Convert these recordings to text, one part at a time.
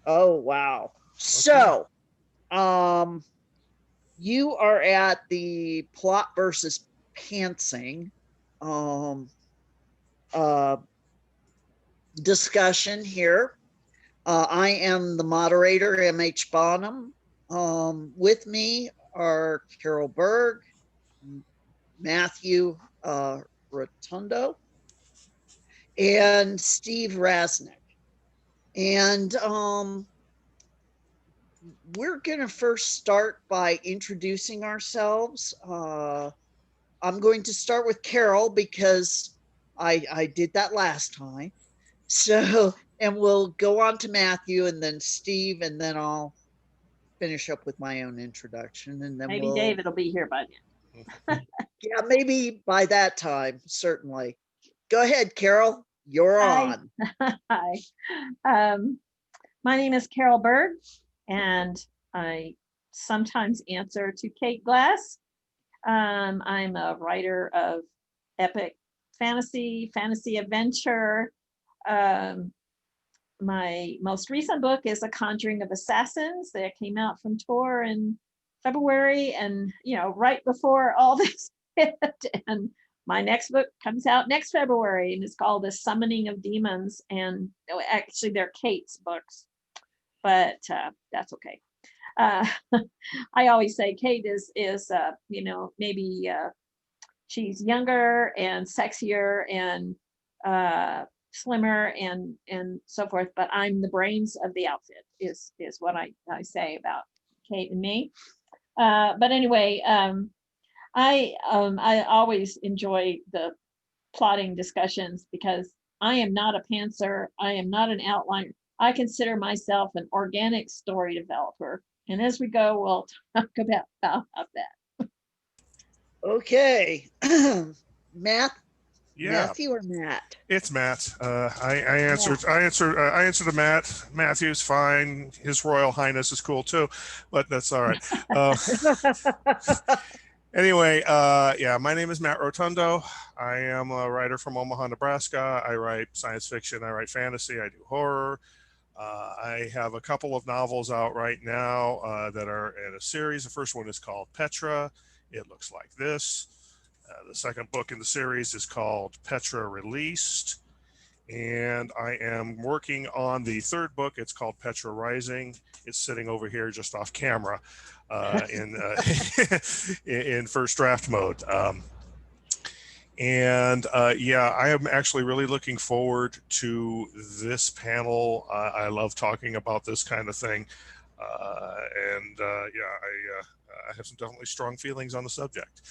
Oh, wow. Okay. So, um, you are at the plot versus pantsing um, uh, discussion here. I am the moderator, MH Bonham. With me are Carol Berg, Matthew Rotundo, and Steve Rasnick. And we're going to first start by introducing ourselves. I'm going to start with Carol because I did that last time. So, and we'll go on to Matthew and then Steve, and then I'll finish up with my own introduction. And then Maybe we'll, David will be here by yeah, maybe by that time, certainly. Go ahead, Carol. You're then. on. Hi. Hi. My name is Carol Berg, and I sometimes answer to Kate Glass. I'm a writer of epic fantasy adventure. Um, my most recent book is A Conjuring of Assassins that came out from Tor in February, and right before all this hit. And my next book comes out next February, and it's called The Summoning of Demons. And actually, they're Kate's books, but that's okay. Uh, I always say Kate is maybe she's younger and sexier and slimmer and so forth, but I'm the brains of the outfit is what I say about Kate and me. But anyway, I always enjoy the plotting discussions because I am not a pantser. I am not an outliner. I consider myself an organic story developer. And as we go, we'll talk about that. Okay. Matt, Yeah, Matthew or Matt? it's Matt. I Matt. answered. I answered to Matt. Matthew's fine. His Royal Highness is cool too, but that's all right. Uh, anyway, yeah, my name is Matt Rotundo. I am a writer from Omaha, Nebraska. I write science fiction. I write fantasy. I do horror. I have a couple of novels out right now that are in a series. The first one is called Petra. It looks like this. The second book in the series is called Petra Released. And I am working on the third book. It's called Petra Rising. It's sitting over here just off camera in first draft mode. Yeah, I am actually really looking forward to this panel. I love talking about this kind of thing. I have some definitely strong feelings on the subject.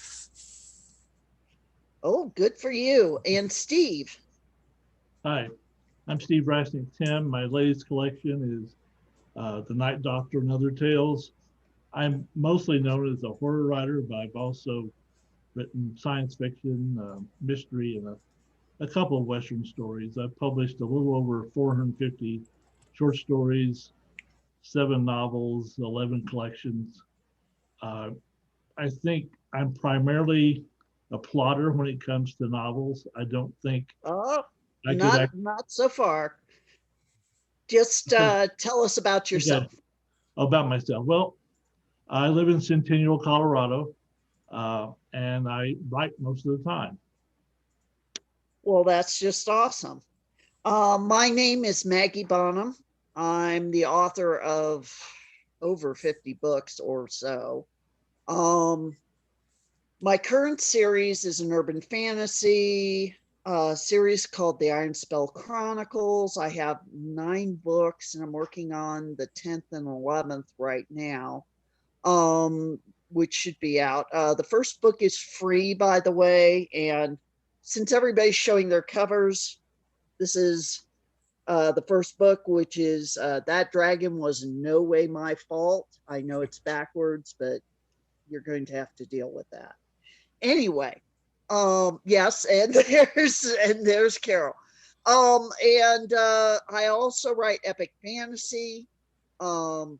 Oh, good for you. And Steve. Hi, I'm Steve Rasnick Tim. My latest collection is The Night Doctor and Other Tales. I'm mostly known as a horror writer, but I've also written science fiction, mystery, and a couple of Western stories. I've published a little over 450 short stories, 7 novels, 11 collections. Uh, I think I'm primarily a plotter when it comes to novels. I don't think Oh, I could actually. not so far. Just tell us about Okay, yourself. about myself. Well, I live in Centennial, Colorado, and I write most of the time. Well, that's just awesome. My name is Maggie Bonham. I'm the author of over 50 books or so. Um, my current series is an urban fantasy series called The Iron Spell Chronicles. I have 9 books, and I'm working on the 10th and 11th right now, which should be out. The first book is free, by the way, and since everybody's showing their covers, this is the first book, which is That Dragon Was in No Way My Fault. I know it's backwards, but you're going to have to deal with that. Anyway, yes, and there's Carol. And I also write epic fantasy. Um,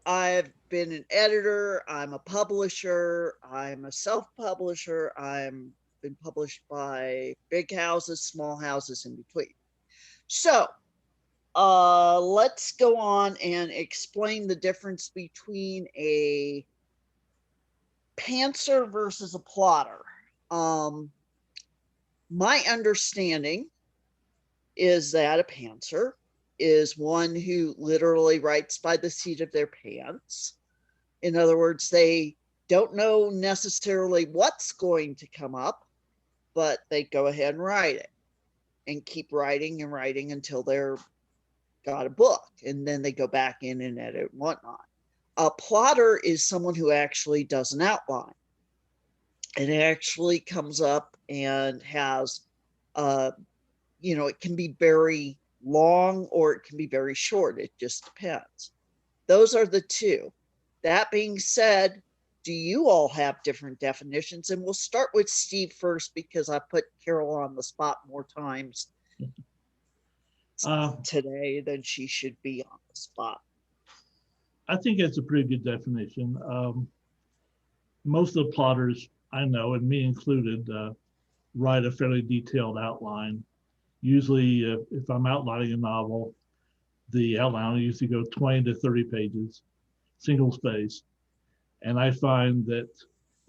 I've been an editor, I'm a publisher, I'm a self-publisher, I'm been published by big houses, small houses in between. So, Let's go on and explain the difference between a pantser versus a plotter. My understanding is that a pantser is one who literally writes by the seat of their pants. In other words, they don't know necessarily what's going to come up, but they go ahead and write it and keep writing and writing until they're got a book, and then they go back in and edit and whatnot. A plotter is someone who actually does an outline. It actually comes up and has, it can be very long or it can be very short. It just depends. Those are the two. That being said, do you all have different definitions? And we'll start with Steve first because I put Carol on the spot more times today than she should be on the spot. I think it's a pretty good definition. Most of the plotters I know, and me included, write a fairly detailed outline. Usually, if I'm outlining a novel, the outline will usually go 20 to 30 pages, single space. And I find that,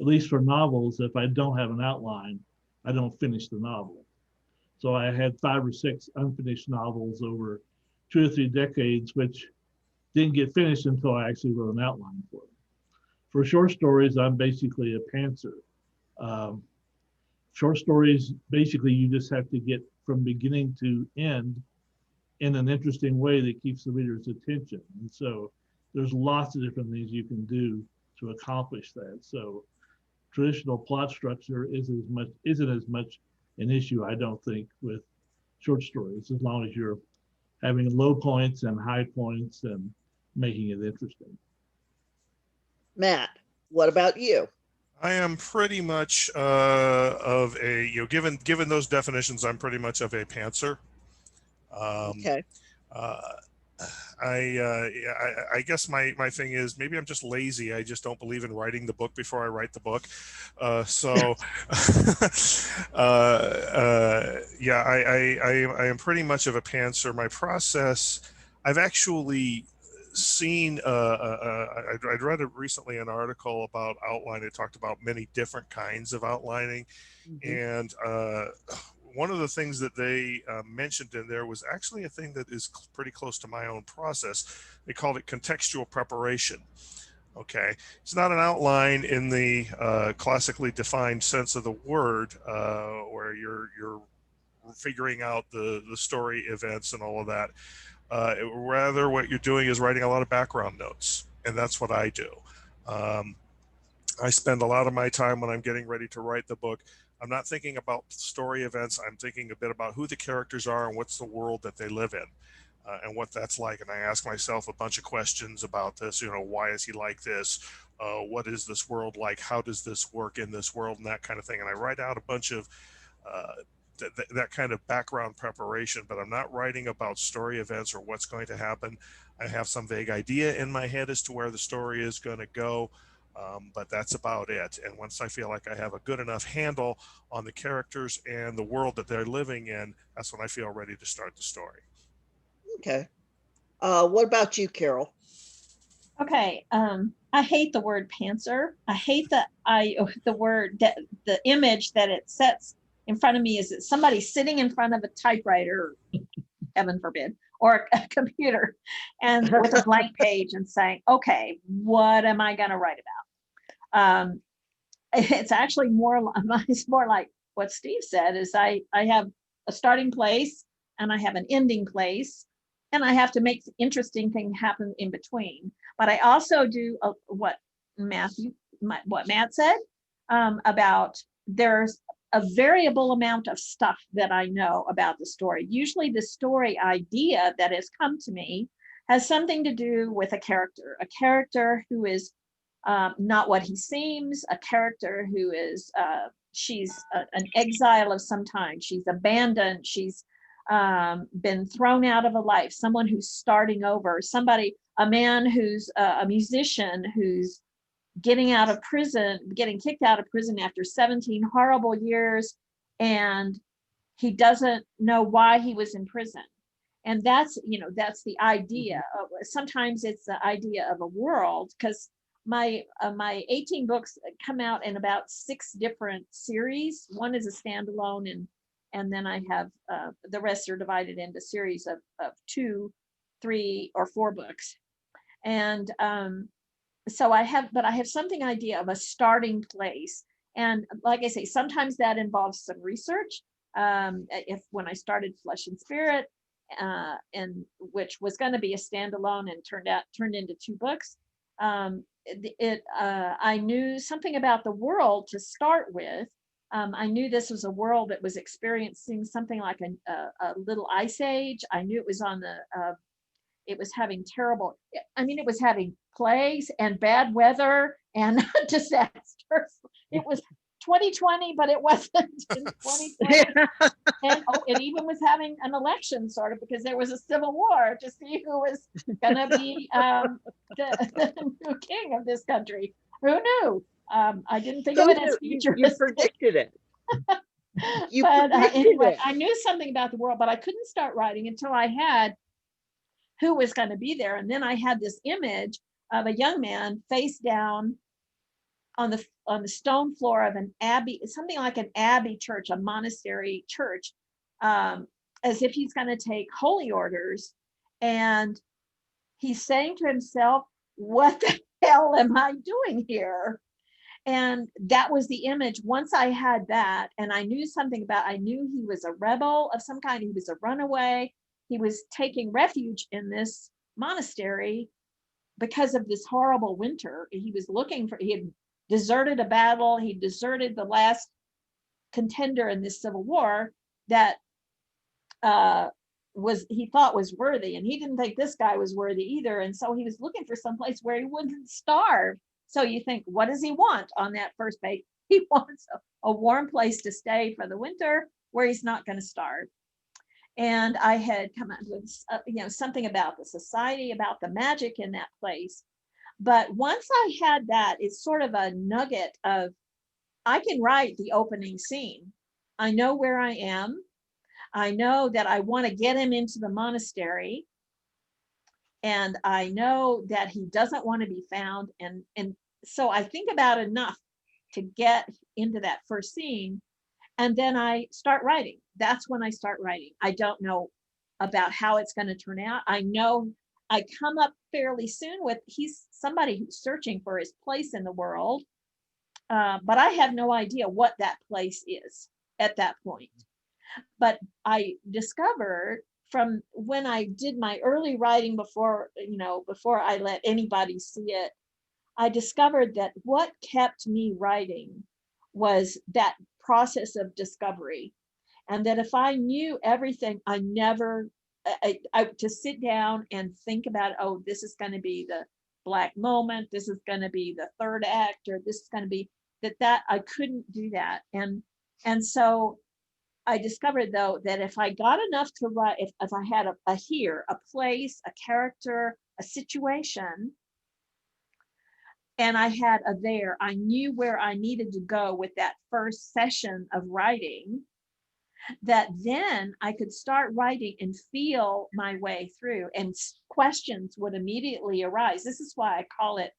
at least for novels, if I don't have an outline, I don't finish the novel. So I had 5 or 6 unfinished novels over 2 or 3 decades, which didn't get finished until I actually wrote an outline for them. For short stories, I'm basically a pantser. Short stories, basically, you just have to get from beginning to end in an interesting way that keeps the reader's attention. And so there's lots of different things you can do to accomplish that. So traditional plot structure isn't as much an issue, I don't think, with short stories, as long as you're having low points and high points and making it interesting. Matt, what about you? I am pretty much of a, given those definitions, I'm pretty much of a pantser. Okay. I guess my thing is maybe I'm just lazy. I just don't believe in writing the book before I write the book. Yeah, I am pretty much of a pantser. My process, I've actually seen, I'd read recently an article about outline. It talked about many different kinds of outlining. And one of the things that they mentioned in there was actually a thing that is pretty close to my own process. They called it contextual preparation. Okay, it's not an outline in the classically defined sense of the word, where you're figuring out the story events and all of that. Rather, what you're doing is writing a lot of background notes, and that's what I do. I spend a lot of my time when I'm getting ready to write the book. I'm not thinking about story events. I'm thinking a bit about who the characters are and what's the world that they live in, and what that's like. And I ask myself a bunch of questions about this. Why is he like this? What is this world like? How does this work in this world, and that kind of thing. And I write out a bunch of that kind of background preparation, but I'm not writing about story events or what's going to happen. I have some vague idea in my head as to where the story is going to go. But that's about it. And once I feel like I have a good enough handle on the characters and the world that they're living in, that's when I feel ready to start the story. Okay. What about you, Carol? Okay. I hate the word pantser. I hate the word, that the image that it sets in front of me is that somebody sitting in front of a typewriter, heaven forbid, or a computer, and with a blank page and saying, okay, what am I going to write about? It's actually it's more like what Steve said, is I have a starting place and I have an ending place, and I have to make interesting things happen in between. But I also do what Matt said, about there's a variable amount of stuff that I know about the story. Usually the story idea that has come to me has something to do with a character who is not what he seems, a character who is, she's an exile of some kind. She's abandoned. She's been thrown out of a life, someone who's starting over, a man who's a musician who's getting kicked out of prison after 17 horrible years, and he doesn't know why he was in prison. And that's, that's the idea of, sometimes it's the idea of a world, because my 18 books come out in about 6 different series. One is a standalone, and then I have the rest are divided into series of 2, 3, or 4 books. And so I have something idea of a starting place. And like I say, sometimes that involves some research. If when I started Flesh and Spirit, and which was going to be a standalone and turned into 2 books, I knew something about the world to start with. I knew this was a world that was experiencing something like a little ice age. I knew it was on the it was having terrible, it was having plagues and bad weather and disasters. It was 2020, but it wasn't in 2020. And it even was having an election, sort of, because there was a civil war to see who was going to be the new king of this country. Who knew? I didn't think of it as futuristic. You predicted it. But anyway, I knew something about the world, but I couldn't start writing until I had who was going to be there. And then I had this image of a young man face down on the stone floor of an abbey, something like an abbey church, a monastery church, as if he's going to take holy orders. And he's saying to himself, what the hell am I doing here? And that was the image. Once I had that, and I knew something about, I knew he was a rebel of some kind. He was a runaway. He was taking refuge in this monastery because of this horrible winter. He was he had deserted a battle. He deserted the last contender in this civil war that he thought was worthy. And he didn't think this guy was worthy either. And so he was looking for some place where he wouldn't starve. So you think, what does he want on that first page? He wants a warm place to stay for the winter where he's not going to starve. And I had come up with, something about the society, about the magic in that place. But once I had that, it's sort of a nugget of, I can write the opening scene. I know where I am. I know that I want to get him into the monastery. And I know that he doesn't want to be found. And so I think about enough to get into that first scene. And then I start writing. That's when I start writing. I don't know about how it's going to turn out. I know I come up fairly soon with, he's somebody who's searching for his place in the world. But I have no idea what that place is at that point. But I discovered from when I did my early writing before I let anybody see it, I discovered that what kept me writing was that process of discovery. And that if I knew everything, I to sit down and think about, oh, this is going to be the black moment, this is going to be the third act, or this is going to be that I couldn't do that. And so I discovered, though, that if I got enough to write, if I had a here, a place, a character, a situation, and I had a there, I knew where I needed to go with that first session of writing, that then I could start writing and feel my way through, and questions would immediately arise. This is why I call it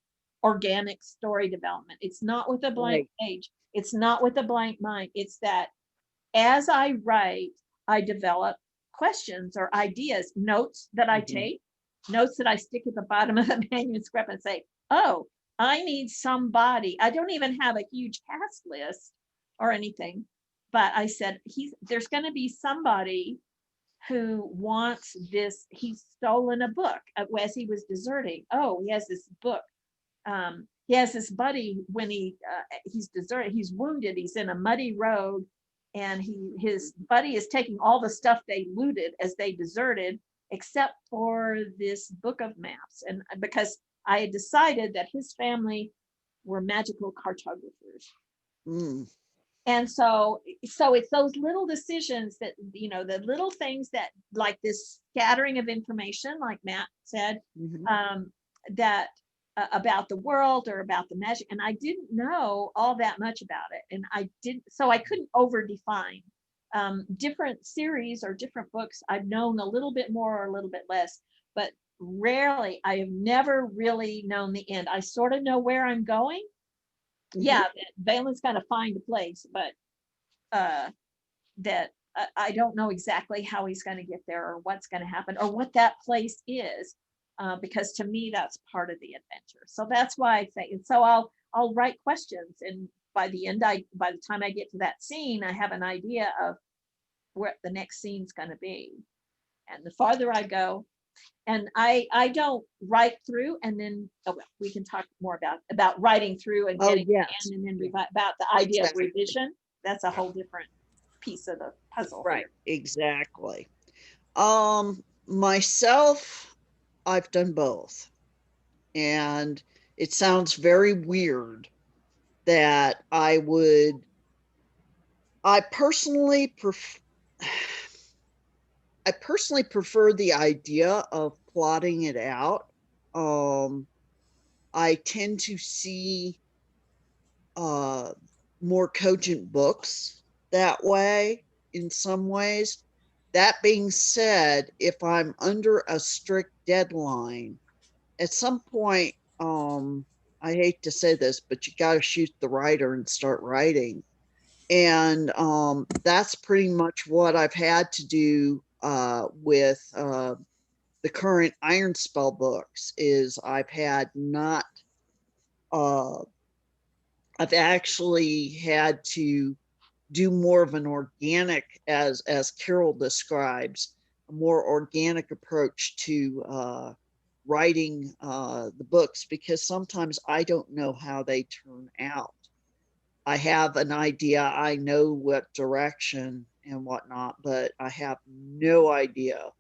organic story development. It's not with a blank page. It's not with a blank mind. It's that as I write, I develop questions or ideas, notes that I take, notes that I stick at the bottom of the manuscript and say, oh, I need somebody. I don't even have a huge cast list or anything, but I said, there's going to be somebody who wants this. He's stolen a book as he was deserting. Oh, he has this book. He has this buddy when he's deserted, he's wounded, he's in a muddy road, and his buddy is taking all the stuff they looted as they deserted, except for this book of maps. And because I had decided that his family were magical cartographers. And so it's those little decisions that, the little things that, like this scattering of information, like Matt said, that about the world or about the magic. And I didn't know all that much about it. And so I couldn't over define. Different series or different books, I've known a little bit more or a little bit less, but rarely, I have never really known the end. I sort of know where I'm going. Yeah, Valen's got to find a place, but that I don't know exactly how he's going to get there or what's going to happen or what that place is, because to me that's part of the adventure. So that's why I say, and so I'll write questions, and by the time I get to that scene, I have an idea of where the next scene's going to be. And the farther I go, and I don't write through and then, oh, well, we can talk more about writing through and getting to the end and then about the idea of revision. That's a whole different piece of the puzzle. Right, exactly. Myself, I've done both. And it sounds very weird that I personally prefer the idea of plotting it out. I tend to see more cogent books that way in some ways. That being said, if I'm under a strict deadline, at some point, I hate to say this, but you got to shoot the writer and start writing. And that's pretty much what I've had to do with the current Iron Spell books. Is I've actually had to do more of an organic, as Carol describes, a more organic approach to writing the books, because sometimes I don't know how they turn out. I have an idea, I know what direction and whatnot, but I have no idea.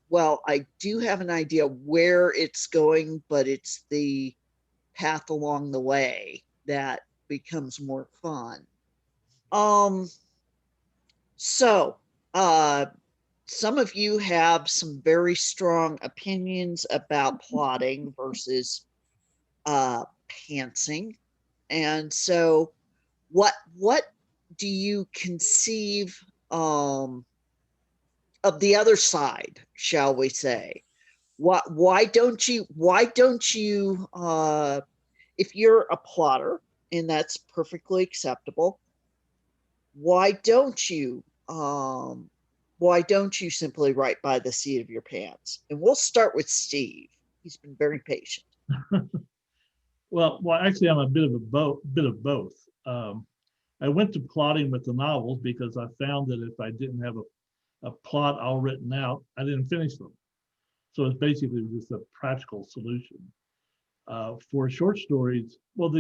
Well, I do have an idea where it's going, but it's the path along the way that becomes more fun. So some of you have some very strong opinions about plotting versus pantsing. And so what do you conceive of the other side, shall we say? Why don't you if you're a plotter, and that's perfectly acceptable, why don't you simply write by the seat of your pants? And we'll start with Steve. He's been very patient. Well, actually, I'm a bit of both. I went to plotting with the novels because I found that if I didn't have a plot all written out, I didn't finish them. So it's basically just a practical solution. For short stories, well,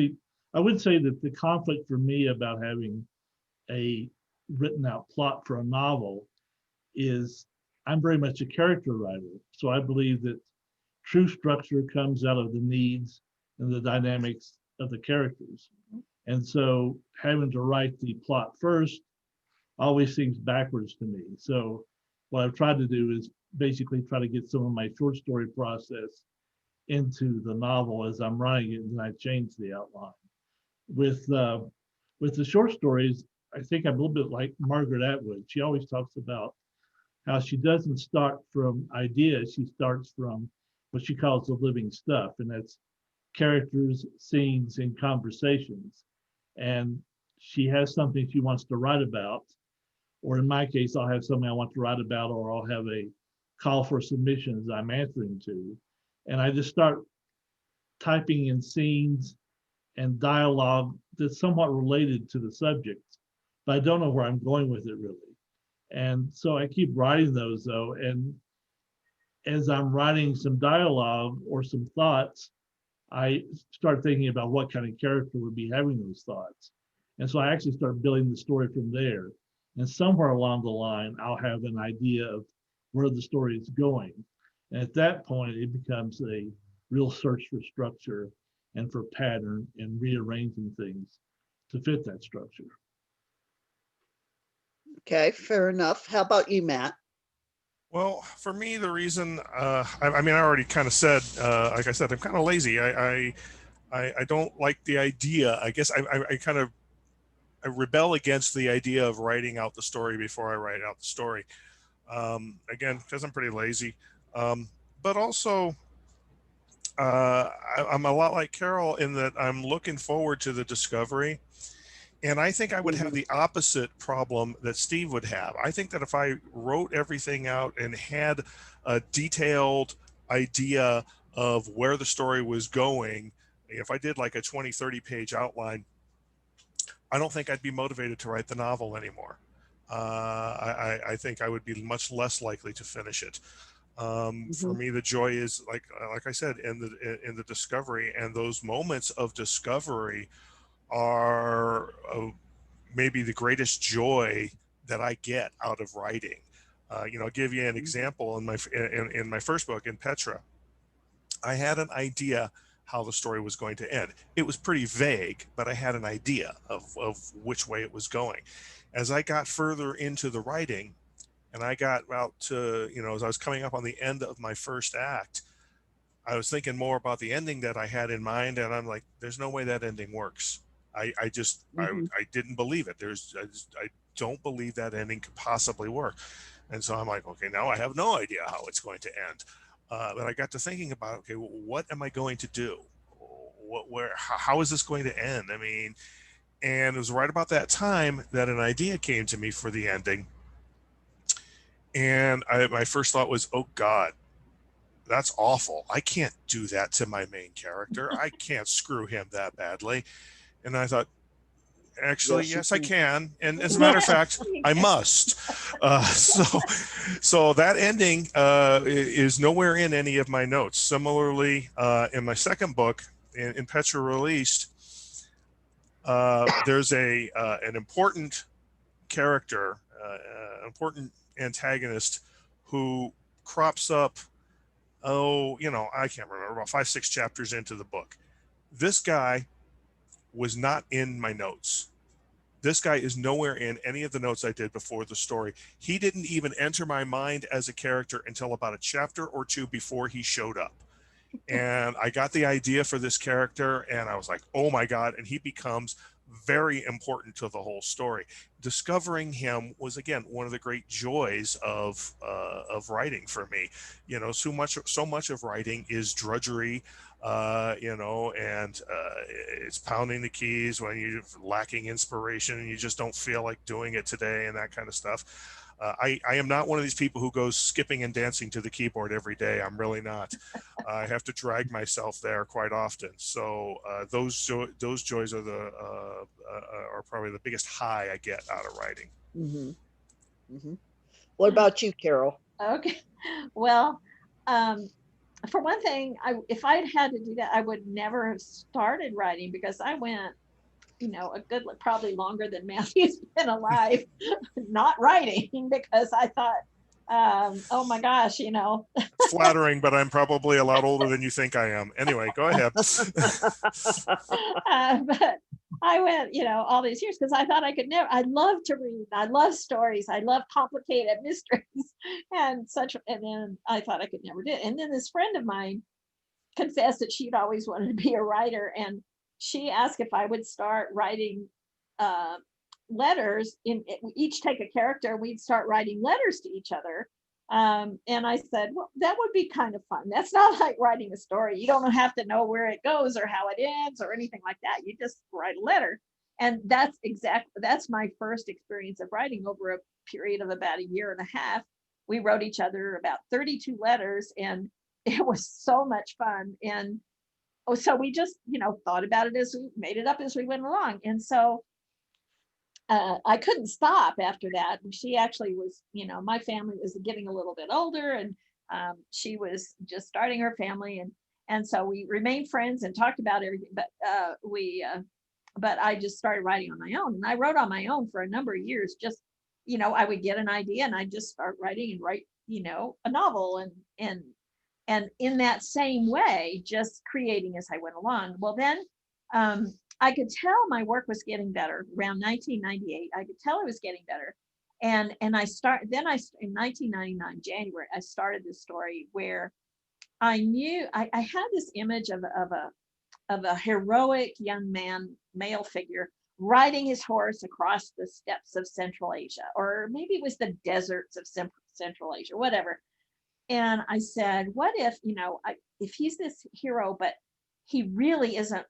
I would say that the conflict for me about having a written out plot for a novel is I'm very much a character writer. So I believe that true structure comes out of the needs and the dynamics of the characters. And so having to write the plot first always seems backwards to me. So what I've tried to do is basically try to get some of my short story process into the novel as I'm writing it, and I change the outline. With the short stories, I think I'm a little bit like Margaret Atwood. She always talks about how she doesn't start from ideas, she starts from what she calls the living stuff, and that's characters, scenes, and conversations. And she has something she wants to write about, or in my case, I'll have something I want to write about, or I'll have a call for submissions I'm answering to. And I just start typing in scenes and dialogue that's somewhat related to the subject, but I don't know where I'm going with it really. And so I keep writing those though. And as I'm writing some dialogue or some thoughts, I start thinking about what kind of character would be having those thoughts. And so I actually start building the story from there. And somewhere along the line, I'll have an idea of where the story is going. And at that point, it becomes a real search for structure and for pattern and rearranging things to fit that structure. Okay, fair enough. How about you, Matt? Well, for me, the reason, I mean, I already kind of said, like I said, I'm kind of lazy. I don't like the idea. I guess I kind of rebel against the idea of writing out the story before I write out the story. Again, because I'm pretty lazy, but also I'm a lot like Carol in that I'm looking forward to the discovery. And I think I would have the opposite problem that Steve would have. I think that if I wrote everything out and had a detailed idea of where the story was going, if I did like a 20, 30 page outline, I don't think I'd be motivated to write the novel anymore. I think I would be much less likely to finish it. For me, the joy is like I said, in the discovery, and those moments of discovery are maybe the greatest joy that I get out of writing. I'll give you an example. In my first book, in Petra, I had an idea how the story was going to end. It was pretty vague, but I had an idea of which way it was going. As I got further into the writing, and I got out to, as I was coming up on the end of my first act, I was thinking more about the ending that I had in mind, and I'm like, there's no way that ending works. I didn't believe it. I don't believe that ending could possibly work. And so I'm like, okay, now I have no idea how it's going to end. But I got to thinking about, okay, what am I going to do? How is this going to end? I mean, and it was right about that time that an idea came to me for the ending. And my first thought was, oh God, that's awful. I can't do that to my main character. I can't screw him that badly. And I thought, actually, yes, I can. And as a matter of fact, I must. So that ending is nowhere in any of my notes. Similarly, in my second book, in Petra Released, there's an important character, an important antagonist who crops up, I can't remember, about 5-6 chapters into the book. This guy was not in my notes. This guy is nowhere in any of the notes I did before the story. He didn't even enter my mind as a character until about a chapter or two before he showed up. And I got the idea for this character, and I was like, oh my God. And he becomes very important to the whole story. Discovering him was, again, one of the great joys of writing for me. So much of writing is drudgery, and it's pounding the keys when you're lacking inspiration and you just don't feel like doing it today and that kind of stuff. I am not one of these people who goes skipping and dancing to the keyboard every day. I'm really not. I have to drag myself there quite often. So those joys are are probably the biggest high I get out of writing. What about you, Carol? Okay. Well, for one thing, if I'd had to do that, I would never have started writing, because I went, a good, probably longer than Matthew's been alive, not writing, because I thought, oh my gosh, It's flattering, but I'm probably a lot older than you think I am. Anyway, go ahead. But I went, all these years, because I thought I could never. I love to read. I love stories. I love complicated mysteries and such. And then I thought I could never do it. And then this friend of mine confessed that she'd always wanted to be a writer, and she asked if I would start writing letters. We each take a character, and we'd start writing letters to each other. And I said, well, that would be kind of fun. That's not like writing a story. You don't have to know where it goes or how it ends or anything like that. You just write a letter. And that's my first experience of writing. Over a period of about a year and a half, we wrote each other about 32 letters, and it was so much fun. And so we just, thought about it as we made it up as we went along. And so I couldn't stop after that. She actually was, my family was getting a little bit older, and she was just starting her family. And so we remained friends and talked about everything, but I just started writing on my own. And I wrote on my own for a number of years. Just, I would get an idea and I'd just start writing and write, a novel, and in that same way, just creating as I went along. Well, then I could tell my work was getting better around 1998. I could tell it was getting better. And in 1999, January, I started this story where I knew I had this image of a heroic young man, male figure, riding his horse across the steppes of Central Asia, or maybe it was the deserts of Central Asia, whatever. And I said, what if, if he's this hero, but he really isn't,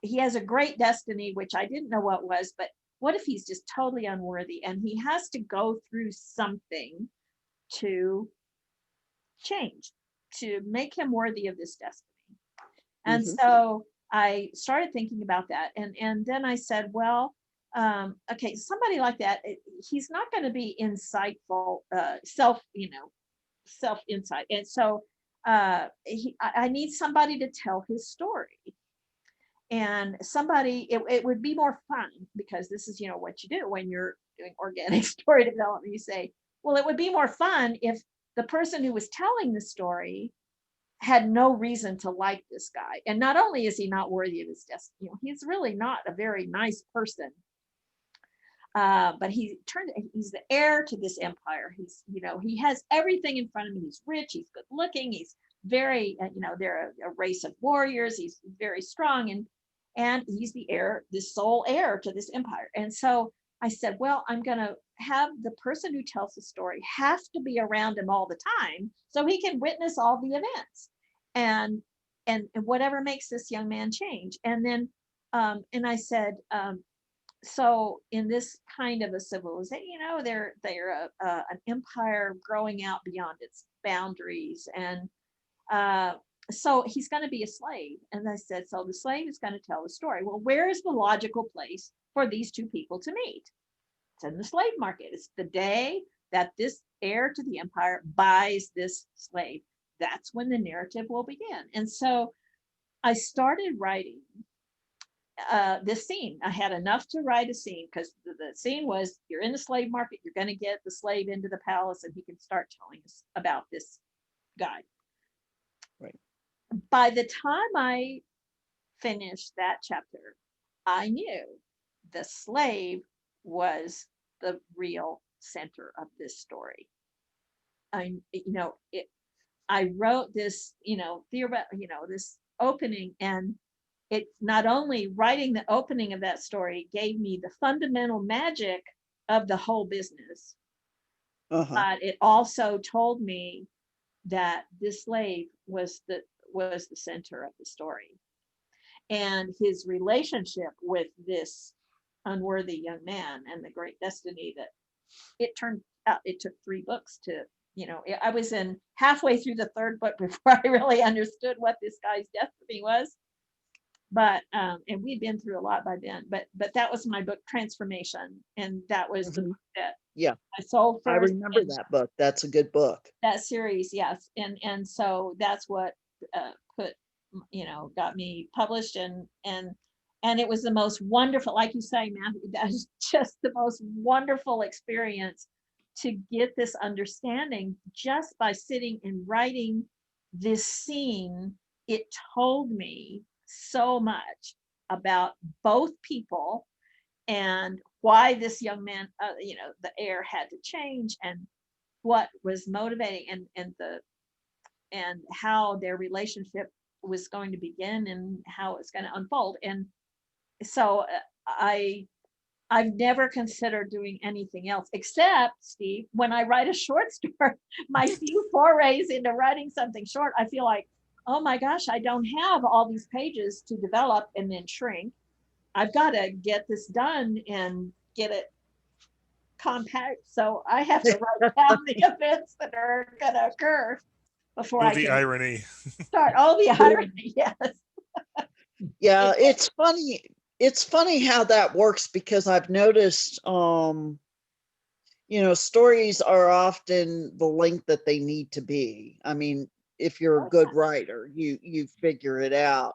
he has a great destiny, which I didn't know what was, but what if he's just totally unworthy and he has to go through something to change, to make him worthy of this destiny? And so I started thinking about that. And then I said, well, okay, somebody like that, he's not going to be insightful, self insight. And so I need somebody to tell his story. And somebody, it would be more fun, because this is, what you do when you're doing organic story development. You say, well, it would be more fun if the person who was telling the story had no reason to like this guy. And not only is he not worthy of his destiny, he's really not a very nice person. But he's the heir to this empire. He's, he has everything in front of him. He's rich, he's good looking, he's very, they're a race of warriors. He's very strong, and he's the heir, the sole heir to this empire. And so I said, well, I'm going to have the person who tells the story have to be around him all the time so he can witness all the events and whatever makes this young man change. And then, and I said, so in this kind of a civilization, they're an empire growing out beyond its boundaries. And so he's going to be a slave. And I said, so the slave is going to tell the story. Well, where is the logical place for these two people to meet? It's in the slave market. It's the day that this heir to the empire buys this slave. That's when the narrative will begin. And so I started writing this scene. I had enough to write a scene, because the scene was, you're in the slave market, you're going to get the slave into the palace, and he can start telling us about this guy. Right. By the time I finished that chapter, I knew the slave was the real center of this story. I wrote this, this opening, and it not only writing the opening of that story gave me the fundamental magic of the whole business, but it also told me that this slave was the center of the story, and his relationship with this unworthy young man and the great destiny that it turned out. It took 3 books to, I was in halfway through the 3rd book before I really understood what this guy's destiny was. But and we'd been through a lot by then, but that was my book, Transformation, and that was the book that I sold first. I remember that book. That's a good book. That series, yes, and so that's what got me published, and it was the most wonderful, like you say, Matthew, that was just the most wonderful experience to get this understanding just by sitting and writing this scene. It told me so much about both people and why this young man, the heir, had to change, and what was motivating, and how their relationship was going to begin and how it's going to unfold. And so I've never considered doing anything else, except, Steve, when I write a short story, my few forays into writing something short, I feel like, oh my gosh, I don't have all these pages to develop and then shrink. I've got to get this done and get it compact. So I have to write down the events that are going to occur before I the can irony. start. Oh, the irony, yes. Yeah, it's funny. It's funny how that works, because I've noticed, stories are often the length that they need to be. I mean, if you're a good writer, you figure it out.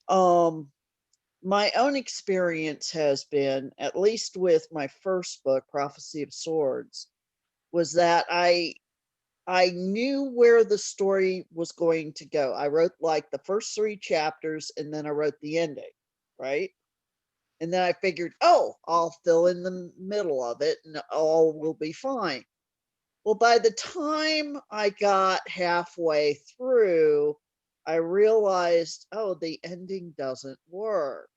My own experience has been, at least with my first book, Prophecy of Swords, was that I knew where the story was going to go. I wrote like the first 3 chapters, and then I wrote the ending, right? And then I figured, I'll fill in the middle of it and all will be fine. Well, by the time I got halfway through, I realized, the ending doesn't work.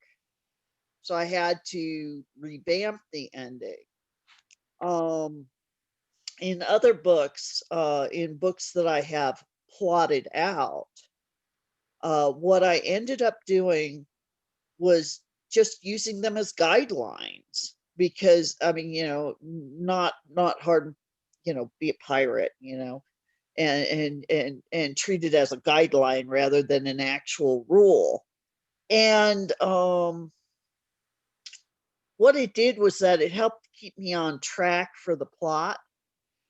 So I had to revamp the ending. In other books, in books that I have plotted out, what I ended up doing was just using them as guidelines, because I mean, not hard, be a pirate, and treat it as a guideline rather than an actual rule. And what it did was that it helped keep me on track for the plot,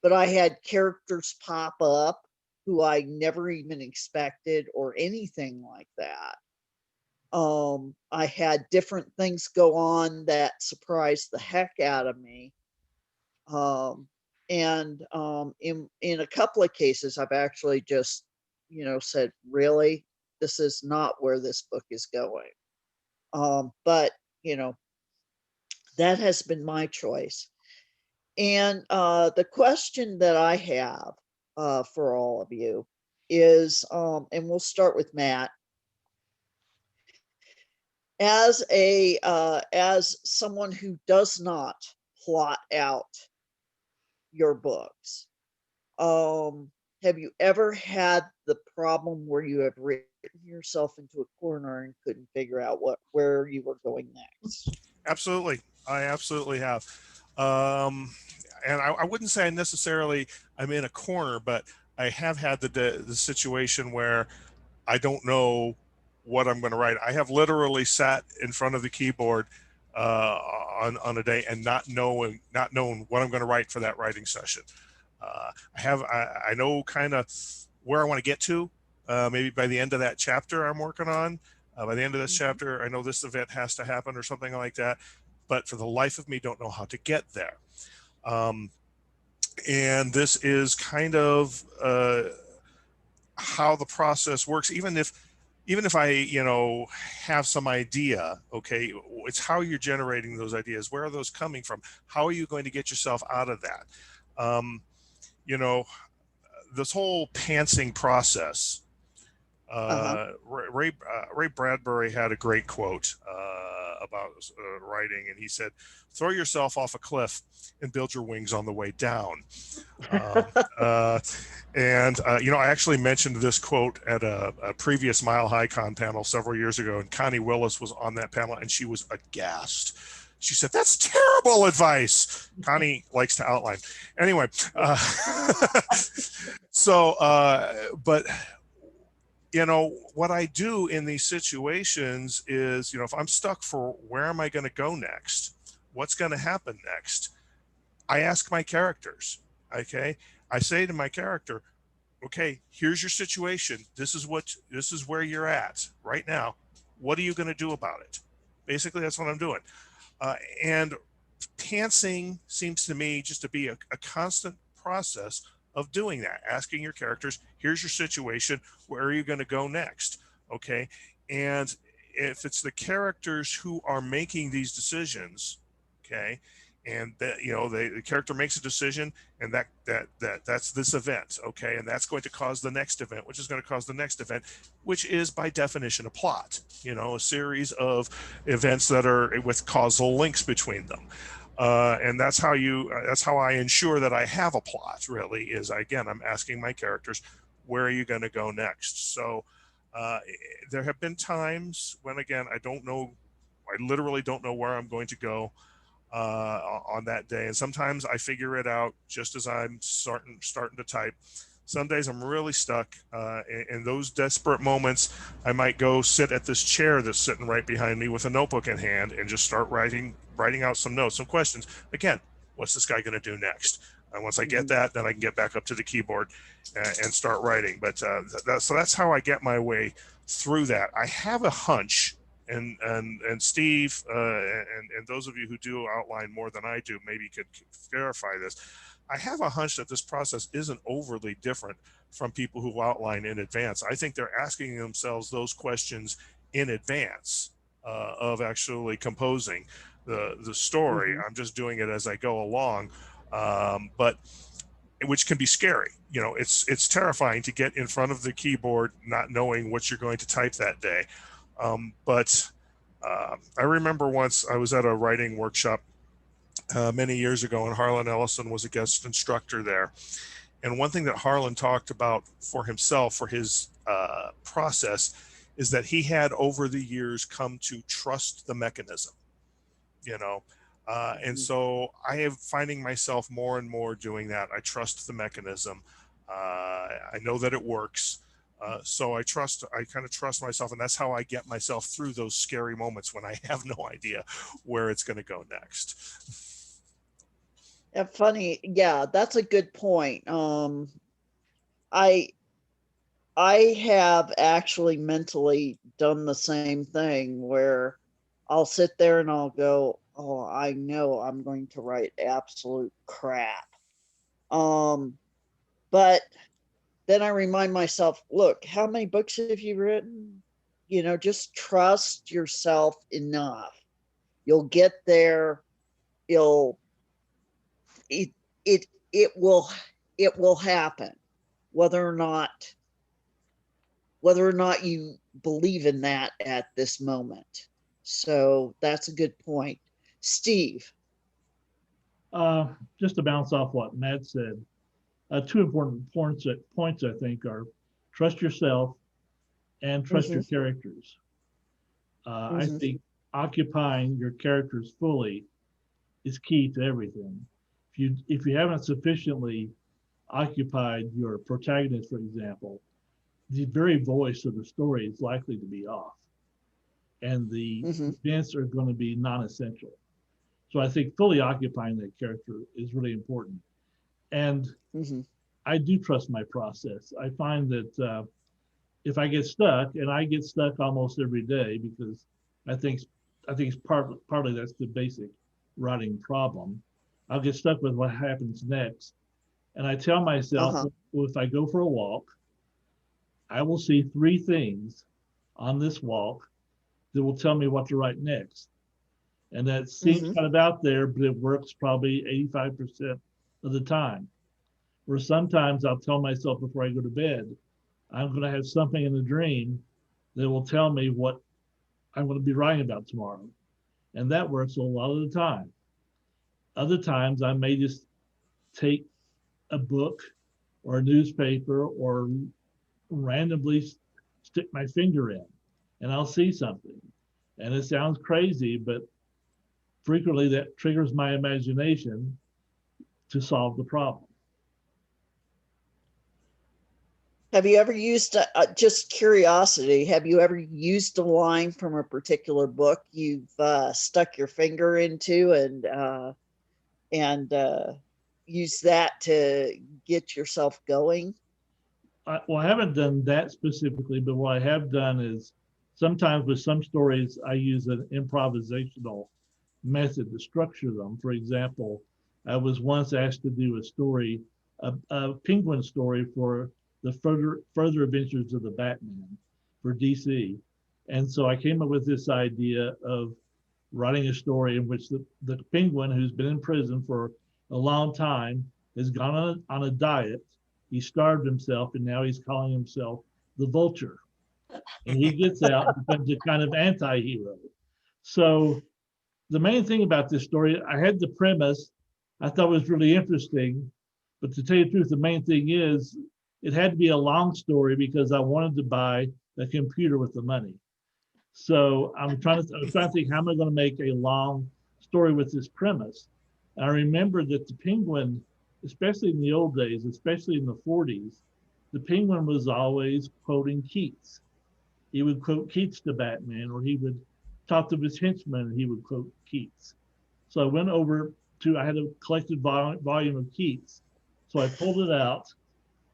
but I had characters pop up who I never even expected or anything like that. I had different things go on that surprised the heck out of me. In a couple of cases, I've actually just, said, really, this is not where this book is going. But that has been my choice. And the question that I have for all of you is, and we'll start with Matt. As someone who does not plot out your books, have you ever had the problem where you have written yourself into a corner and couldn't figure out where you were going next? Absolutely. I absolutely have. And I wouldn't say I'm in a corner, but I have had the situation where I don't know what I'm going to write. I have literally sat in front of the keyboard on a day and not knowing what I'm going to write for that writing session. I know kind of where I want to get to. Maybe by the end of that chapter I'm working on. By the end of this chapter, I know this event has to happen or something like that. But for the life of me, don't know how to get there. And this is kind of how the process works. Even if I have some idea, okay, it's how you're generating those ideas. Where are those coming from? How are you going to get yourself out of that? This whole pantsing process. Ray Bradbury had a great quote about writing, and he said, "Throw yourself off a cliff and build your wings on the way down." I actually mentioned this quote at a previous MileHiCon panel several years ago, and Connie Willis was on that panel, and she was aghast. She said, "That's terrible advice." Connie likes to outline. Anyway, but what I do in these situations is, if I'm stuck for where am I going to go next? What's going to happen next? I ask my characters, okay? I say to my character, okay, here's your situation. This is where you're at right now. What are you going to do about it? Basically, that's what I'm doing. And pantsing seems to me just to be a constant process of doing that, asking your characters, here's your situation, where are you going to go next? Okay. And if it's the characters who are making these decisions, okay, and that the character makes a decision, and that's this event, okay, and that's going to cause the next event, which is going to cause the next event, which is by definition a plot, a series of events that are with causal links between them. And that's how I ensure that I have a plot, really, is I'm asking my characters, where are you going to go next? So there have been times when, again, I literally don't know where I'm going to go on that day. And sometimes I figure it out just as I'm starting to type. Some days I'm really stuck. In those desperate moments, I might go sit at this chair that's sitting right behind me with a notebook in hand and just start writing out some notes, some questions. Again, what's this guy going to do next? And once I get that, then I can get back up to the keyboard and start writing. But so that's how I get my way through that. I have a hunch, and Steve and those of you who do outline more than I do maybe could verify this. I have a hunch that this process isn't overly different from people who outline in advance. I think they're asking themselves those questions in advance of actually composing the story. I'm just doing it as I go along, but which can be scary. It's terrifying to get in front of the keyboard not knowing what you're going to type that day. But I remember once I was at a writing workshop many years ago, and Harlan Ellison was a guest instructor there. And one thing that Harlan talked about for himself, for his process, is that he had over the years come to trust the mechanism, you know. And so I am finding myself more and more doing that. I trust the mechanism. I know that it works. So I kind of trust myself, and that's how I get myself through those scary moments when I have no idea where it's going to go next. Yeah, funny. Yeah, that's a good point. I I have actually mentally done the same thing where I'll sit there and I'll go, "Oh, I know I'm going to write absolute crap." Um, but then I remind myself, look, how many books have you written? Just trust yourself enough. You'll get there. You'll it it it will happen, whether or not you believe in that at this moment. So that's a good point. Steve. Just to bounce off what Matt said, two important points I think are trust yourself and trust Mm-hmm, your characters. I mm-hmm, think occupying your characters fully is key to everything. If you haven't sufficiently occupied your protagonist, for example, the very voice of the story is likely to be off, and the mm-hmm, events are going to be non-essential. So I think fully occupying that character is really important. And mm-hmm. I do trust my process. I find that if I get stuck, and I get stuck almost every day because I think it's partly that's the basic writing problem. I'll get stuck with what happens next, and I tell myself, Uh-huh. well, if I go for a walk, I will see three things on this walk that will tell me what to write next. And that seems Mm-hmm. kind of out there, but it works probably 85% of the time. Or sometimes I'll tell myself before I go to bed, I'm going to have something in the dream that will tell me what I'm going to be writing about tomorrow. And that works a lot of the time. Other times I may just take a book or a newspaper or randomly stick my finger in and I'll see something. And it sounds crazy, but frequently that triggers my imagination to solve the problem. Have you ever used just curiosity? Have you ever used a line from a particular book you've stuck your finger into and use that to get yourself going? Well, I haven't done that specifically, but what I have done is sometimes with some stories, I use an improvisational method to structure them. For example, I was once asked to do a story, a penguin story for the further adventures of the Batman for DC. And so I came up with this idea of writing a story in which the penguin, who's been in prison for a long time, has gone on a diet. He starved himself, and now he's calling himself the Vulture. And he gets out and becomes a kind of anti-hero. So the main thing about this story, I had the premise I thought was really interesting, but to tell you the truth, the main thing is it had to be a long story because I wanted to buy a computer with the money. So I was trying to think, how am I going to make a long story with this premise? And I remember that the penguin, especially in the old days, especially in the 40s, the penguin was always quoting Keats. He would quote Keats to Batman, or he would talk to his henchmen and he would quote Keats. So I went over I had a collected volume of Keats. So I pulled it out,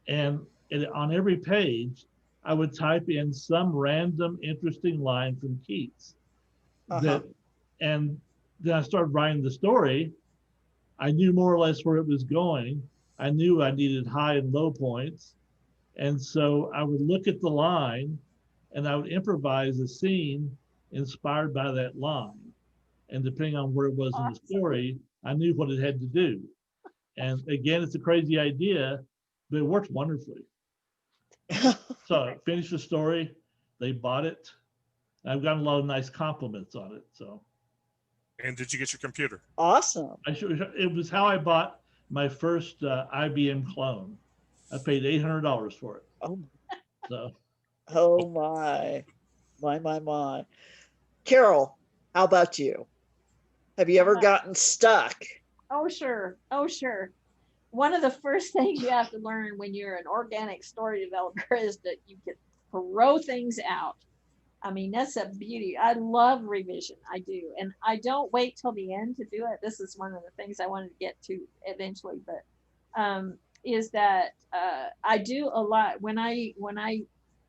and on every page, I would type in some random interesting line from Keats. Uh-huh. And then I started writing the story. I knew more or less where it was going. I knew I needed high and low points. And so I would look at the line and I would improvise a scene inspired by that line. And depending on where it was in the story, I knew what it had to do. And again, it's a crazy idea, but it worked wonderfully. So I finished the story. They bought it. I've gotten a lot of nice compliments on it. So And did you get your computer? Awesome. it was how I bought my first IBM clone. I paid $800 for it. Oh, So oh my. Carol, how about you? Have you ever gotten stuck? Oh, sure. Oh, sure. One of the first things you have to learn when you're an organic story developer is that you can throw things out. I mean, that's a beauty. I love revision. I do. And I don't wait till the end to do it. This is one of the things I wanted to get to eventually, but is that I do a lot when I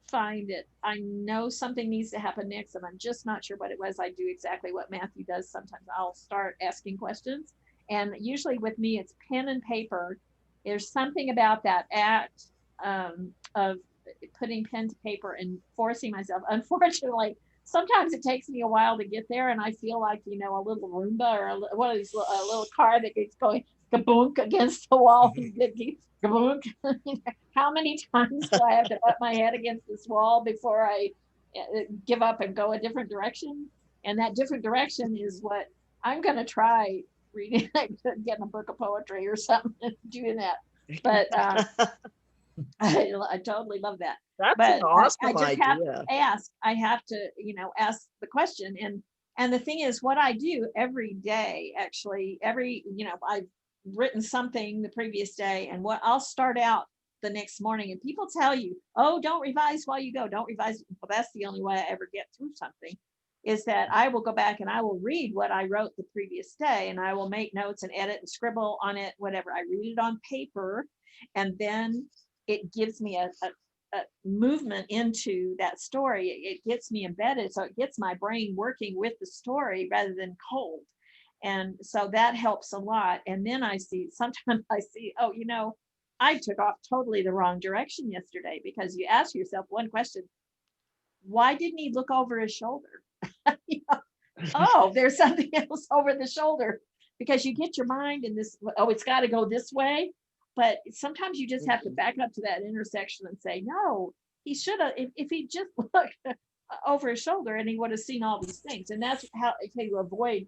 find it, I know something needs to happen next and I'm just not sure what it was. I do exactly what Matthew does. Sometimes I'll start asking questions. And usually with me, it's pen and paper. There's something about that act of putting pen to paper and forcing myself. Unfortunately, sometimes it takes me a while to get there, and I feel like, you know, a little Roomba or one of these a little car that gets going kaboonk against the wall. Kaboonk. How many times do I have to put my head against this wall before I give up and go a different direction? And that different direction is what I'm going to try reading, getting a book of poetry or something, doing that. But I totally love that. That's but an awesome I just idea. have to ask. I have to, ask the question. And the thing is, what I do every day, actually, I've written something the previous day, and what I'll start out the next morning. And people tell you, oh, don't revise while you go. Don't revise. Well, that's the only way I ever get through something. Is that I will go back and I will read what I wrote the previous day, and I will make notes and edit and scribble on it, whatever. I read it on paper, and then it gives me a movement into that story. It gets me embedded, so it gets my brain working with the story rather than cold. And so that helps a lot. And then sometimes I see, oh, I took off totally the wrong direction yesterday, because you ask yourself one question: why didn't he look over his shoulder? Oh, there's something else over the shoulder, because you get your mind in this, oh, it's got to go this way. But sometimes you just have to back up to that intersection and say, no, he should have, if he just looked over his shoulder, and he would have seen all these things. And that's how you avoid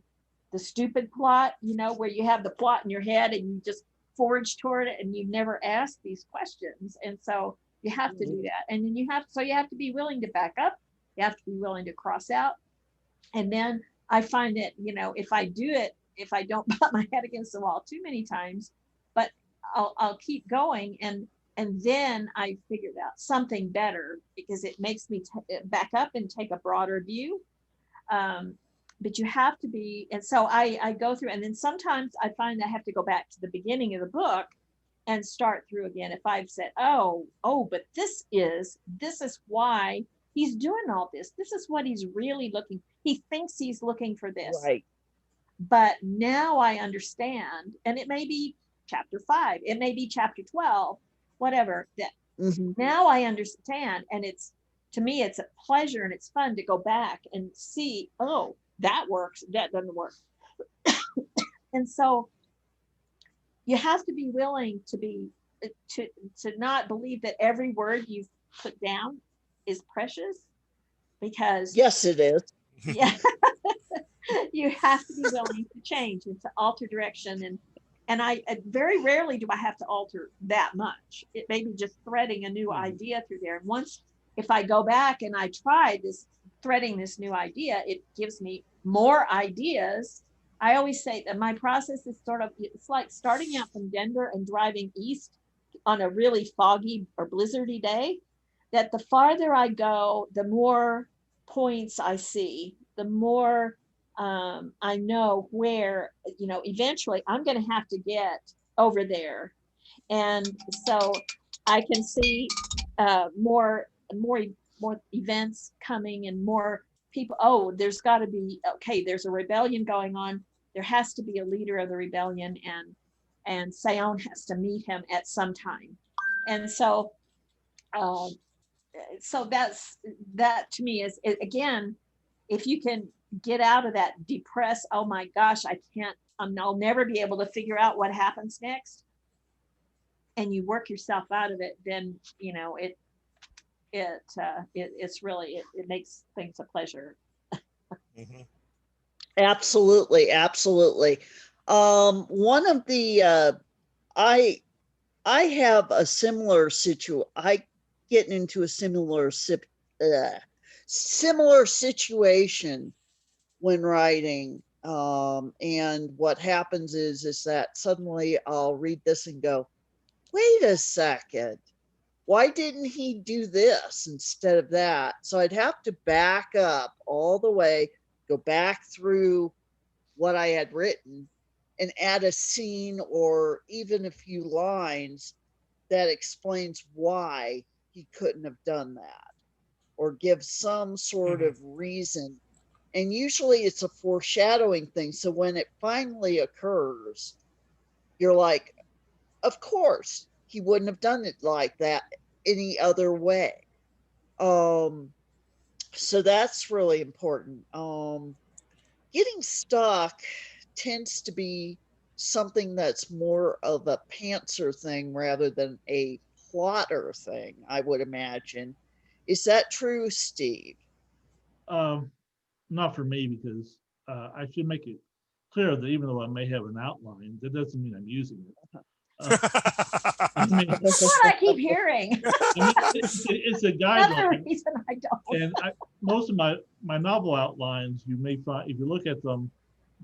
the stupid plot, where you have the plot in your head and you just forge toward it and you never ask these questions. And so you have to do that. And then you have to be willing to back up. You have to be willing to cross out. And then I find that, if I do it, if I don't butt my head against the wall too many times, but I'll keep going, and then I figured out something better, because it makes me back up and take a broader view. But you have to be, and so I go through, and then sometimes I find I have to go back to the beginning of the book and start through again. If I've said, oh, but this is why he's doing all this. This is what he's really looking. He thinks he's looking for this. Right. But now I understand, and it may be chapter 5, it may be chapter 12, whatever, that now I understand. And to me, it's a pleasure and it's fun to go back and see, oh, that works, that doesn't work. And so you have to be willing to not believe that every word you've put down is precious, because yes, it is. Yeah, you have to be willing to change and to alter direction. And I very rarely do I have to alter that much. It may be just threading a new idea through there. And if I go back and I try threading this new idea, it gives me more ideas. I always say that my process is it's like starting out from Denver and driving east on a really foggy or blizzardy day, that the farther I go, the more points I see, the more I know where, eventually I'm going to have to get over there. And so I can see more events coming, and more people. Oh, there's got to be, okay, there's a rebellion going on. There has to be a leader of the rebellion, and Sion has to meet him at some time. And so that to me is, again, if you can get out of that depressed, oh my gosh, I'll never be able to figure out what happens next, and you work yourself out of it, then it's really, it makes things a pleasure. Mhm. Absolutely, absolutely. One of the I have a similar I get into a similar situation when writing. And what happens is that suddenly I'll read this and go, wait a second, why didn't he do this instead of that? So I'd have to back up all the way, go back through what I had written and add a scene or even a few lines that explains why he couldn't have done that, or give some sort of reason. And usually it's a foreshadowing thing. So when it finally occurs, you're like, of course, he wouldn't have done it like that any other way. So that's really important. Getting stuck tends to be something that's more of a pantser thing rather than a plotter thing, I would imagine. Is that true, Steve? Um, Not for me, because I should make it clear that even though I may have an outline, that doesn't mean I'm using it. I mean, That's what I keep hearing. it's a Another guideline, reason I don't. and most of my novel outlines, you may find if you look at them,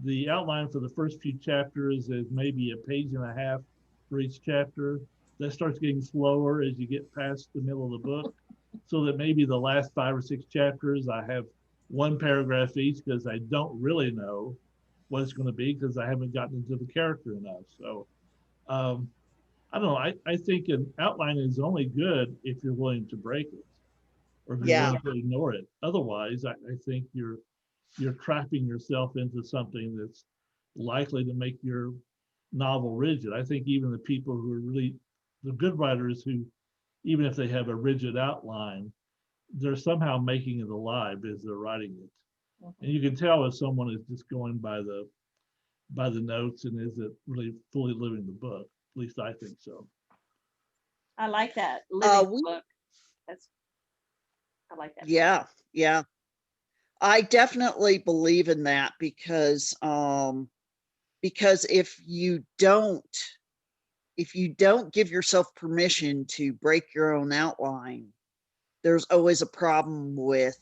the outline for the first few chapters is maybe a page and a half for each chapter. That starts getting slower as you get past the middle of the book, so that maybe the last 5 or 6 chapters I have one paragraph each, because I don't really know what it's going to be, because I haven't gotten into the character enough. So um, I don't know. I think an outline is only good if you're willing to break it, or if you're Yeah, willing to ignore it. Otherwise, I think you're trapping yourself into something that's likely to make your novel rigid. I think even the people who are really the good writers, who even if they have a rigid outline, they're somehow making it alive as they're writing it. And you can tell if someone is just going by the notes and isn't really fully living the book. At least I think so. I like that living we, book. That's, I like that. yeah, yeah. I definitely believe in that because if you don't give yourself permission to break your own outline, there's always a problem with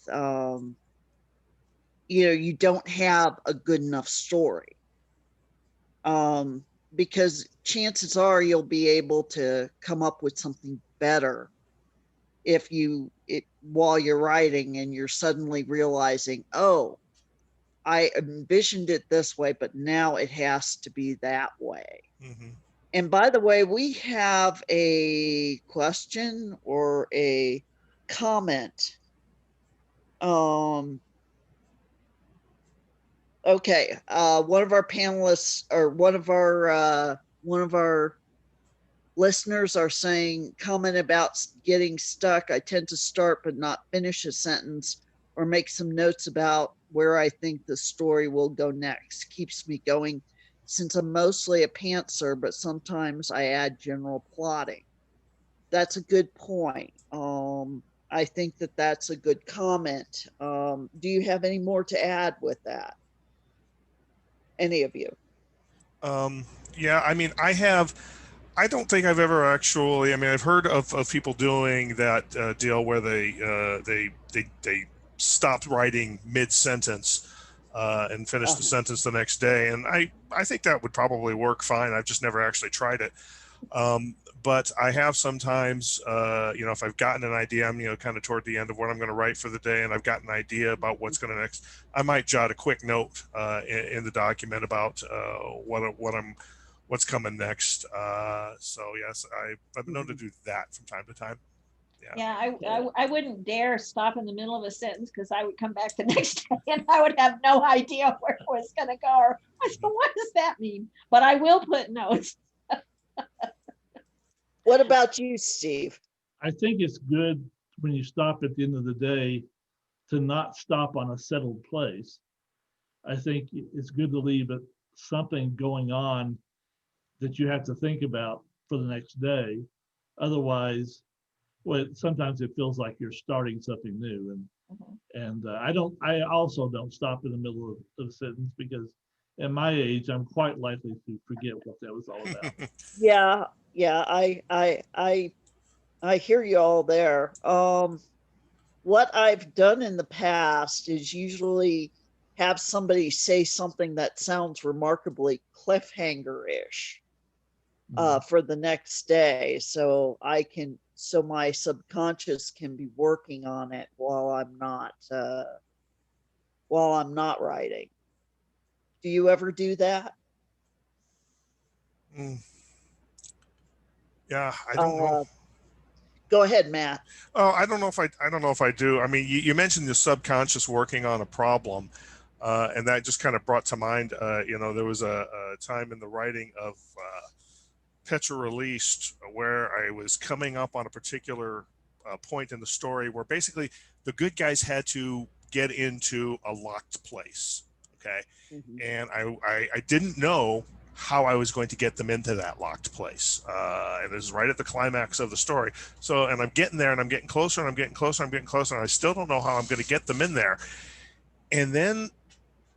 you don't have a good enough story. Um, because chances are you'll be able to come up with something better if while you're writing and you're suddenly realizing, oh, I envisioned it this way, but now it has to be that way. Mhm. And by the way, we have a question or a comment. Okay, one of our panelists or one of our listeners are saying, comment about getting stuck. I tend to start but not finish a sentence or make some notes about where I think the story will go next. Keeps me going since I'm mostly a pantser, but sometimes I add general plotting. That's a good point. I think that that's a good comment. Do you have any more to add with that? Any of you? Um, yeah, I mean, I don't think I've ever actually. I mean, I've heard of people doing that deal where they stopped writing mid sentence and finished the sentence the next day, and I think that would probably work fine. I've just never actually tried it. But I have sometimes, if I've gotten an idea, I'm, kind of toward the end of what I'm going to write for the day, and I've got an idea about what's going to next, I might jot a quick note in the document about what's coming next. So yes, I've been known to do that from time to time. Yeah. Yeah, I wouldn't dare stop in the middle of a sentence, because I would come back the next day and I would have no idea where it was going to go. I said, what does that mean? But I will put notes. What about you, Steve? I think it's good when you stop at the end of the day to not stop on a settled place. I think it's good to leave it something going on that you have to think about for the next day. Otherwise, well, sometimes it feels like you're starting something new, Mhm. and I also don't stop in the middle of a sentence because at my age, I'm quite likely to forget what that was all about. Yeah, yeah, I hear you all there. What I've done in the past is usually have somebody say something that sounds remarkably cliffhanger-ish for the next day, so so my subconscious can be working on it while I'm not writing. Do you ever do that? Mm, yeah, I don't know. Uh, Go ahead, Matt. Oh, I don't know if I do. I mean, you mentioned the subconscious working on a problem, and that just kind of brought to mind. There was a time in the writing of Petra Released where I was coming up on a particular point in the story where basically the good guys had to get into a locked place. Okay, Mhm. and I didn't know how I was going to get them into that locked place. And it was right at the climax of the story. So, and I'm getting there and I'm getting closer and I'm getting closer, I'm getting closer, and I still don't know how I'm going to get them in there. And then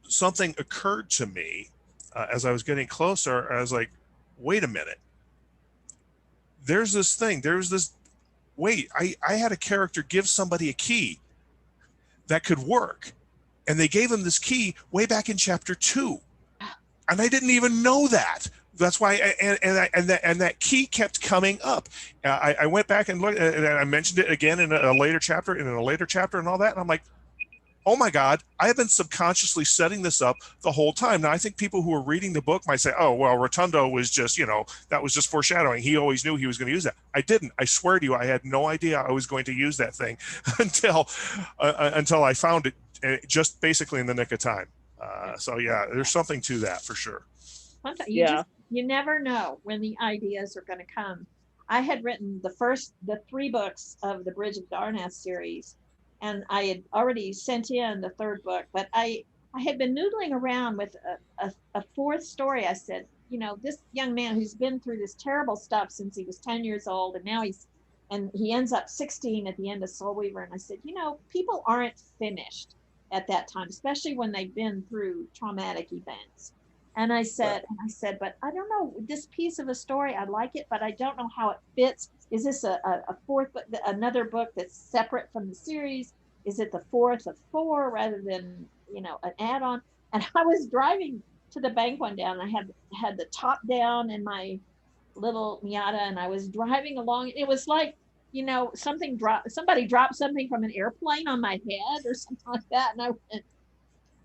something occurred to me as I was getting closer. I was like, wait a minute. There's this thing. There's this. Wait, I had a character give somebody a key that could work. And they gave him this key way back in chapter 2. And I didn't even know that. That's why, and that key kept coming up. I went back and looked, and I mentioned it again in a later chapter, and all that. And I'm like, oh my God, I have been subconsciously setting this up the whole time. Now, I think people who are reading the book might say, oh, well, Rotundo was just, that was just foreshadowing. He always knew he was going to use that. I didn't. I swear to you, I had no idea I was going to use that thing until I found it just basically in the nick of time. So yeah, there's something to that for sure. Sometimes Yeah. you never know when the ideas are going to come. I had written the 3 books of the Bridge of Darnaz series, and I had already sent in the 3rd book, but I had been noodling around with a 4th story. I said, this young man who's been through this terrible stuff since he was 10 years old, and now he ends up 16 at the end of Soul Weaver. And I said, people aren't finished at that time, especially when they've been through traumatic events. And I said, but I don't know, this piece of a story, I like it, but I don't know how it fits. Is this a 4th book, another book that's separate from the series? Is it the 4th of 4 rather than, an add-on? And I was driving to the bank one day, and I had the top down in my little Miata, and I was driving along. It was like, somebody dropped something from an airplane on my head or something like that. And I went,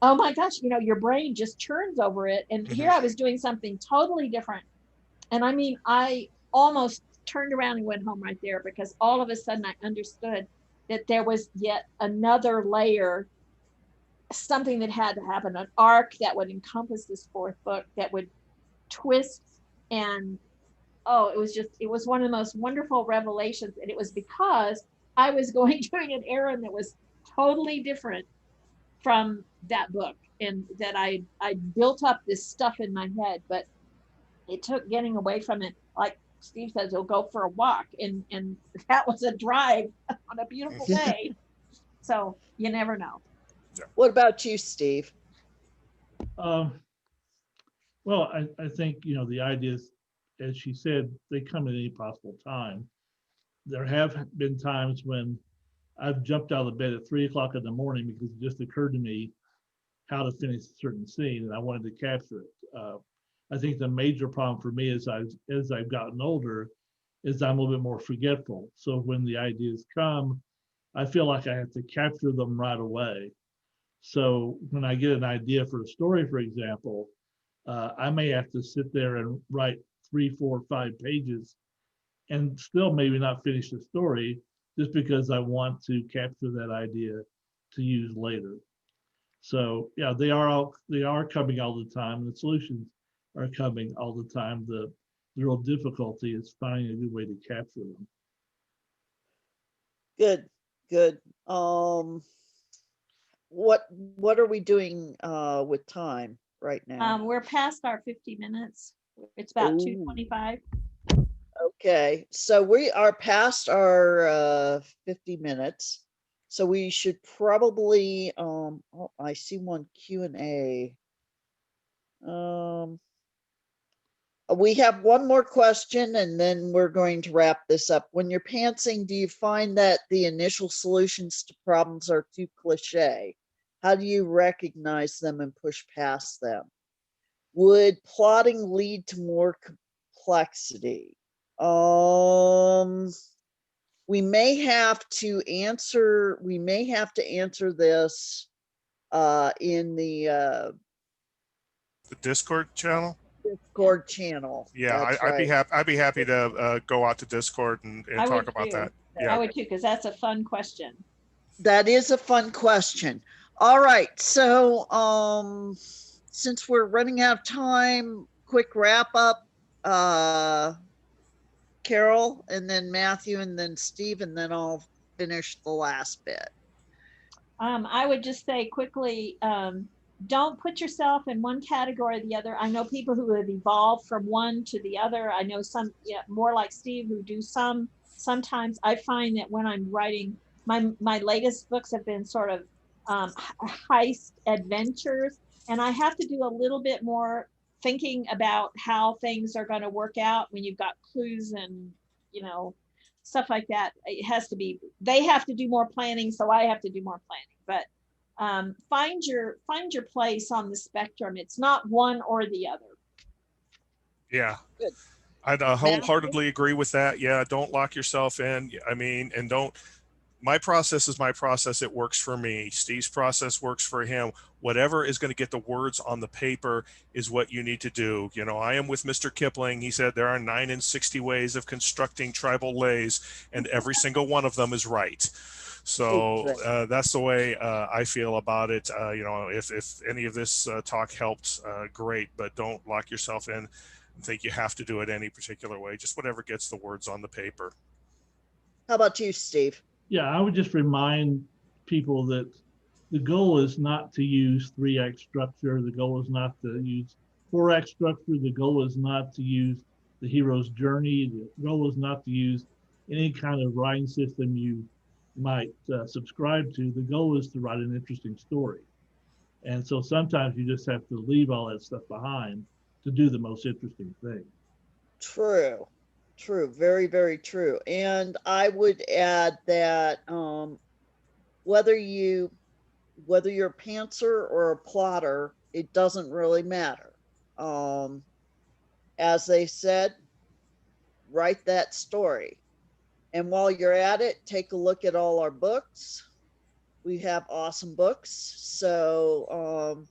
oh my gosh, your brain just churns over it. And here I was doing something totally different. And I mean, I almost turned around and went home right there, because all of a sudden I understood that there was yet another layer, something that had to happen, an arc that would encompass this 4th book that would twist. And it was one of the most wonderful revelations. And it was because I was doing an errand that was totally different from that book, and that I built up this stuff in my head. But it took getting away from it. Like Steve says, he'll go for a walk, and that was a drive on a beautiful day. So you never know. What about you, Steve? Um, well, I think, the ideas, as she said, they come at any possible time. There have been times when I've jumped out of bed at 3 o'clock in the morning because it just occurred to me how to finish a certain scene, and I wanted to capture it. I think the major problem for me as I've gotten older is I'm a little bit more forgetful. So when the ideas come, I feel like I have to capture them right away. So when I get an idea for a story, for example, I may have to sit there and write 3, 4, 5 pages and still maybe not finish the story, just because I want to capture that idea to use later. So yeah, they are coming all the time. The solutions are coming all the time. The real difficulty is finding a good way to capture them. Good, good. What are we doing with time right now? We're past our 50 minutes. It's about Ooh. 2:25. Okay, so we are past our 50 minutes. So we should probably oh, I see one Q&A. We have one more question and then we're going to wrap this up. When you're pantsing, do you find that the initial solutions to problems are too cliche? How do you recognize them and push past them? Would plotting lead to more complexity? We may have to answer this in the Discord channel. Discord channel. Yeah, That's I'd be right. happy. I'd be happy to go out to Discord and I talk would about too. that. I Yeah. would too, because that's a fun question. That is a fun question. All right, so since we're running out of time, quick wrap up. Carol, and then Matthew, and then Steve, and then I'll finish the last bit. I would just say quickly, don't put yourself in one category or the other. I know people who have evolved from one to the other. I know some, yeah, more like Steve, who do some. Sometimes I find that when I'm writing, my latest books have been sort of heist adventures, and I have to do a little bit more thinking about how things are going to work out when you've got clues and, you know, stuff like that. It has to be, they have to do more planning, so I have to do more planning. But find your place on the spectrum. It's not one or the other. Yeah. Good. I'd wholeheartedly agree with that. Yeah, don't lock yourself in. I mean, and don't. My process is my process. It works for me. Steve's process works for him. Whatever is going to get the words on the paper is what you need to do. You know, I am with Mr. Kipling. He said there are 9 in 60 ways of constructing tribal lays, and every single one of them is right. So that's the way I feel about it. You know, if any of this talk helped, great, but don't lock yourself in and think you have to do it any particular way. Just whatever gets the words on the paper. How about you, Steve? Yeah, I would just remind people that the goal is not to use 3x structure. The goal is not to use 4x structure. The goal is not to use the hero's journey. The goal is not to use any kind of writing system you might subscribe to. The goal is to write an interesting story. And so sometimes you just have to leave all that stuff behind to do the most interesting thing. True. Very, very true. And I would add that whether you're a pantser or a plotter, it doesn't really matter. As they said, write that story. And while you're at it, take a look at all our books. We have awesome books. So,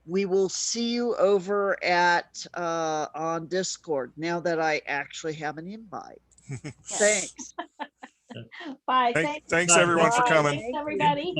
we will see you over at on Discord now that I actually have an invite. Thanks. Bye. Thanks everyone for coming. Thanks, everybody.